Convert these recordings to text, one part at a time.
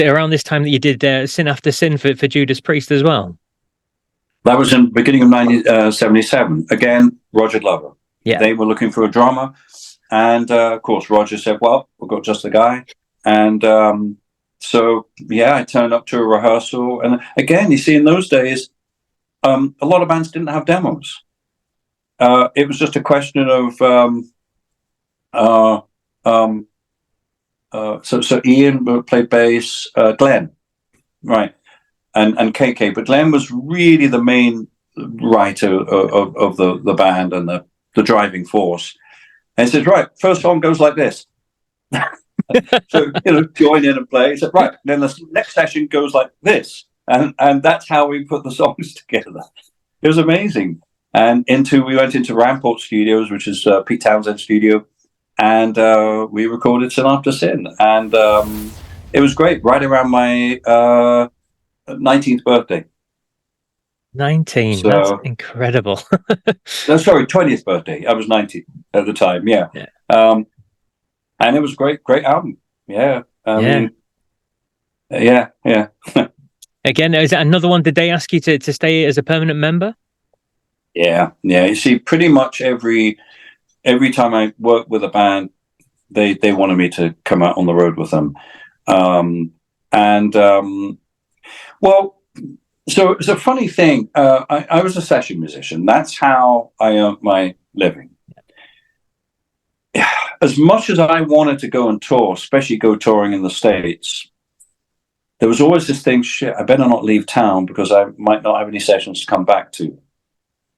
Around this time that you did Sin After Sin for Judas Priest as well? That was in the beginning of 1977. Again, Roger Glover. Yeah. They were looking for a drummer. And, of course, Roger said, well, we've got just the guy. And so, yeah, I turned up to a rehearsal. And again, you see, in those days, a lot of bands didn't have demos. It was just a question of... So Ian played bass, Glenn, right, and KK. But Glenn was really the main writer of the band and the driving force. And he says, right, first song goes like this. So, join in and play. He said, right, then the next session goes like this. And that's how we put the songs together. It was amazing. And we went into Rampart Studios, which is Pete Townsend's studio. And we recorded Sin After Sin. And it was great, right around my 19th birthday. 19, so, that's incredible. No, sorry, 20th birthday. I was 90 at the time, yeah. And it was great album. Yeah. Yeah. Again, is that another one? Did they ask you to stay as a permanent member? Yeah. You see, pretty much every time I worked with a band, they wanted me to come out on the road with them. Well, so it's a funny thing. I was a session musician. That's how I earned my living. As much as I wanted to go and tour, especially go touring in the States, there was always this thing, shit, I better not leave town because I might not have any sessions to come back to.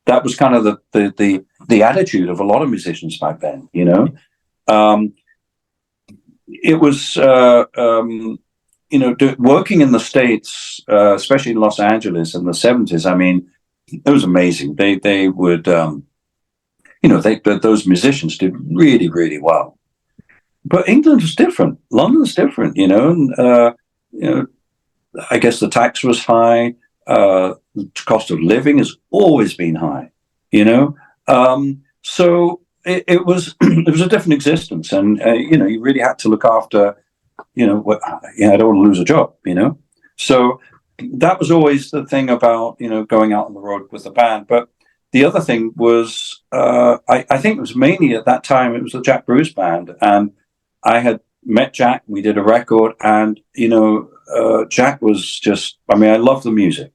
That was kind of the attitude of a lot of musicians back then, It was, working in the States, especially in Los Angeles in the 70s, I mean, it was amazing. They would, those musicians did really, really well. But England was different. London's different, I guess the tax was high. The cost of living has always been high, so it was a different existence, and you really had to look after, I don't want to lose a job, So that was always the thing about going out on the road with the band. But the other thing was, I think it was mainly at that time it was the Jack Bruce band, and I had met Jack. We did a record, and Jack was just. I mean, I love the music.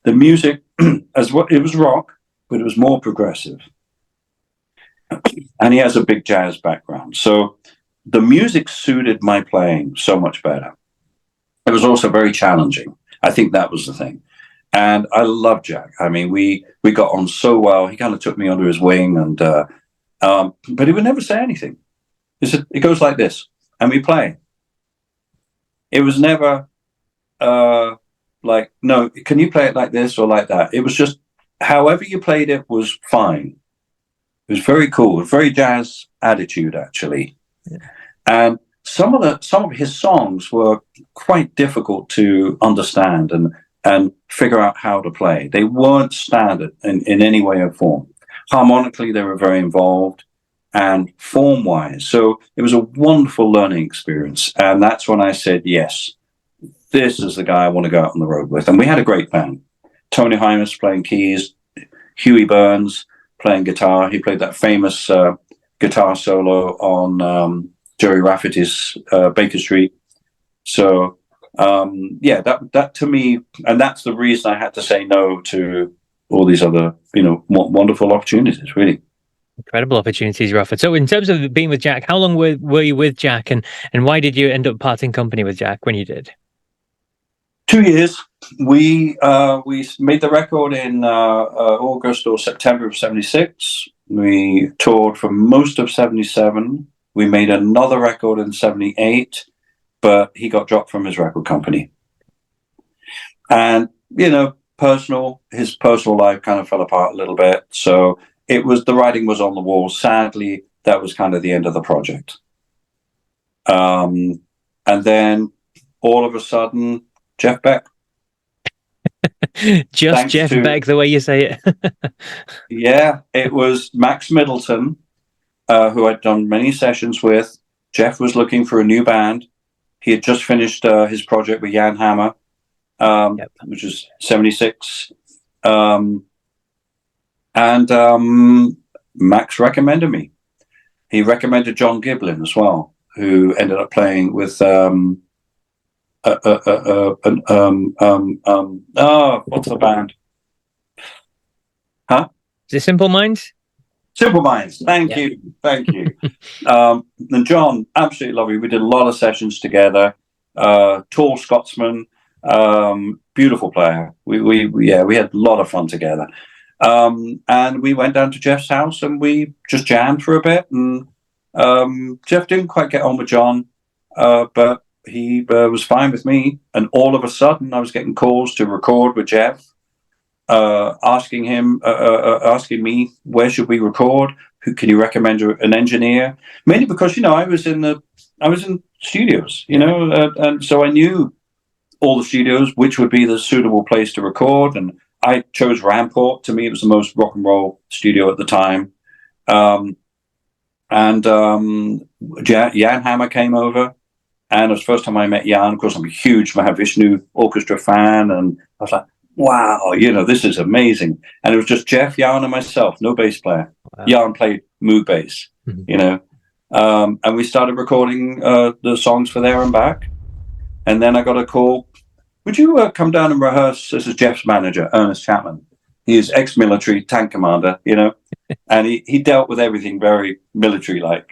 The music, it was rock, but it was more progressive. And he has a big jazz background. So the music suited my playing so much better. It was also very challenging. I think that was the thing. And I love Jack. I mean, we got on so well. He kind of took me under his wing, and but he would never say anything. He said, it goes like this, and we play. It was never... like, no, can you play it like this or like that? It was just however you played it was fine. It was very cool, very jazz attitude, actually. Yeah. And some of his songs were quite difficult to understand and figure out how to play. They weren't standard in any way or form. Harmonically, they were very involved, and form-wise. So it was a wonderful learning experience. And that's when I said, yes, this is the guy I want to go out on the road with. And we had a great band. Tony Hymas playing keys, Huey Burns playing guitar. He played that famous guitar solo on Jerry Rafferty's Baker Street. So, that to me, and that's the reason I had to say no to all these other, wonderful opportunities, really. Incredible opportunities, Rufford. So in terms of being with Jack, how long were you with Jack, and why did you end up parting company with Jack when you did? 2 years. We made the record in August or September of 76. We toured for most of 77. We made another record in 78, but he got dropped from his record company. And, his personal life kind of fell apart a little bit. So the writing was on the wall. Sadly, that was kind of the end of the project. And then all of a sudden, Jeff Beck. Just Jeff Beck, the way you say it. Yeah, it was Max Middleton, who I'd done many sessions with. Jeff was looking for a new band, He had just finished his project with Jan Hammer, which was 76. And Max recommended me. He recommended John Giblin as well, who ended up playing with what's the band? Huh? Is it Simple Minds? Simple Minds. Thank you. And John, absolutely lovely. We did a lot of sessions together. Tall Scotsman, beautiful player. We had a lot of fun together. And we went down to Jeff's house and we just jammed for a bit. And Jeff didn't quite get on with John, but he was fine with me. And all of a sudden, I was getting calls to record with Jeff, asking me, where should we record? Who can you recommend an engineer? Mainly because I was in studios, and so I knew all the studios, which would be the suitable place to record. And I chose Ramport. To me, it was the most rock and roll studio at the time. Jan Hammer came over, and it was the first time I met Jan. Of course, I'm a huge Mahavishnu Orchestra fan, and I was like, wow, this is amazing. And it was just Jeff, Jan, and myself, no bass player. Wow. Jan played Moog bass, and we started recording the songs for There and Back. And then I got a call, would you come down and rehearse? This is Jeff's manager, Ernest Chapman. He is ex-military tank commander, and he dealt with everything very military-like,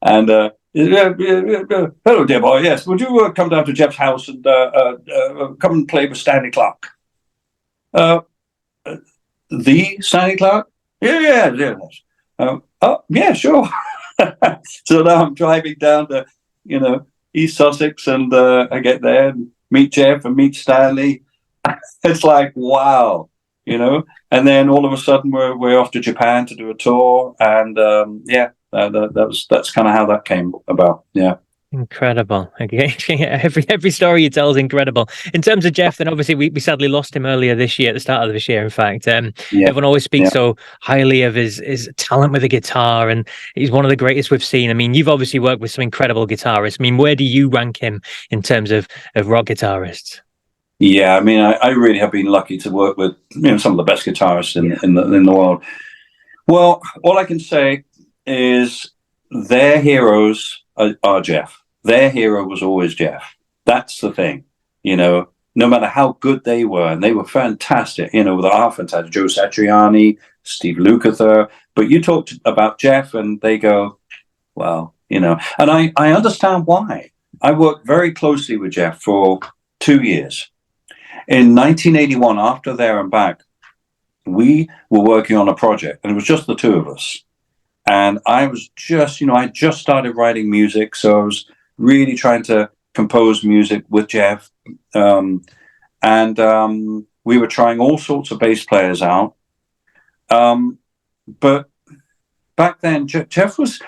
And hello, dear boy. Yes, would you come down to Jeff's house and come and play with Stanley Clarke? The Stanley Clarke? Yeah. Yeah, sure. So now I'm driving down to, East Sussex, and I get there and meet Jeff and meet Stanley. It's like, wow, And then all of a sudden we're off to Japan to do a tour, and that's kind of how that came about. Yeah. Incredible. Every story you tell is incredible. In terms of Jeff, then obviously we sadly lost him earlier this year, at the start of this year, in fact. Everyone always speaks so highly of his talent with the guitar, and he's one of the greatest we've seen. I mean, you've obviously worked with some incredible guitarists. I mean, where do you rank him in terms of rock guitarists? Yeah, I mean, I really have been lucky to work with some of the best guitarists in the world. Well, all I can say is their heroes are Jeff. Their hero was always Jeff. That's the thing, no matter how good they were, and they were fantastic, they are fantastic. Joe Satriani, Steve Lukather, but you talked about Jeff and they go, well, and I understand why. I worked very closely with Jeff for 2 years. In 1981, after There and Back, we were working on a project, and it was just the two of us. And I was just, I just started writing music, so I was really trying to compose music with Jeff. And we were trying all sorts of bass players out. But back then, Jeff was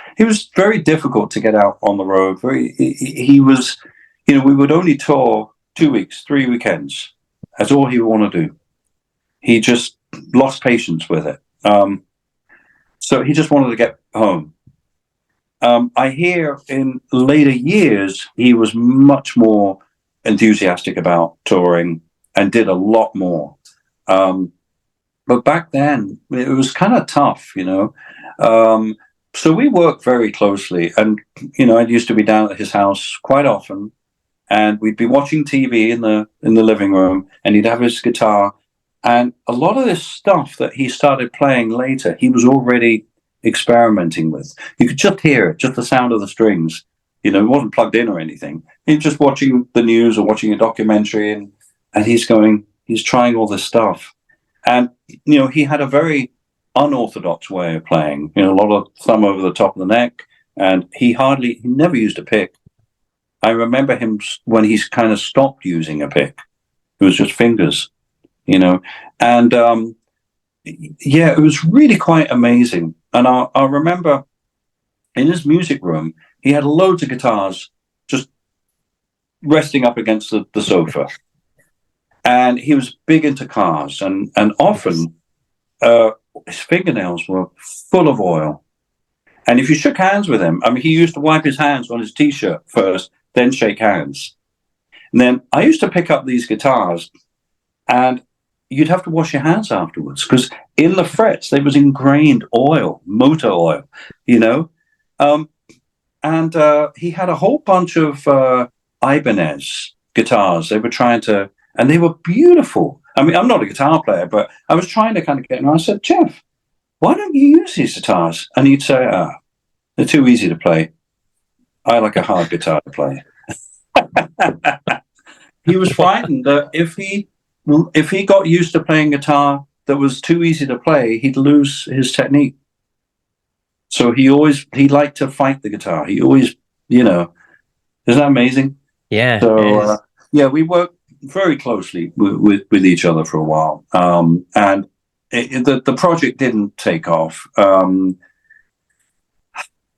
very difficult to get out on the road. He was, we would only tour 2 weeks, 3 weekends. That's all he would want to do. He just lost patience with it. So he just wanted to get home. I hear in later years, he was much more enthusiastic about touring and did a lot more. But back then, it was kind of tough, So we worked very closely. And, I used to be down at his house quite often. And we'd be watching TV in the living room, and he'd have his guitar. And a lot of this stuff that he started playing later, he was already experimenting with. You could just hear it, just the sound of the strings. It wasn't plugged in or anything. He's just watching the news or watching a documentary, and he's trying all this stuff. And, he had a very unorthodox way of playing, a lot of thumb over the top of the neck, and he never used a pick. I remember him when he's kind of stopped using a pick. It was just fingers, and it was really quite amazing. And I remember in his music room, he had loads of guitars just resting up against the sofa. And he was big into cars, and often his fingernails were full of oil. And if you shook hands with him, I mean, he used to wipe his hands on his T-shirt first then shake hands. And then I used to pick up these guitars, and you'd have to wash your hands afterwards, because in the frets there was ingrained oil, motor oil, you know. And he had a whole bunch of Ibanez guitars. They were trying to, and they were beautiful. I mean, I'm not a guitar player, but I was trying to kind of get him. I said, Jeff, why don't you use these guitars? And he'd say, they're too easy to play. I like a hard guitar to play. He was frightened that if he got used to playing guitar that was too easy to play, he'd lose his technique. So he liked to fight the guitar. He always, you know, isn't that amazing? Yeah. So we worked very closely with each other for a while, and the project didn't take off.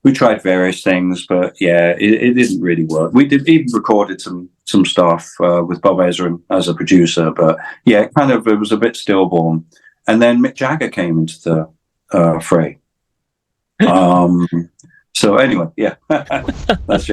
We tried various things, but it didn't really work. We even recorded some stuff with Bob Ezrin as a producer, but it was a bit stillborn. And then Mick Jagger came into the fray. So anyway, that's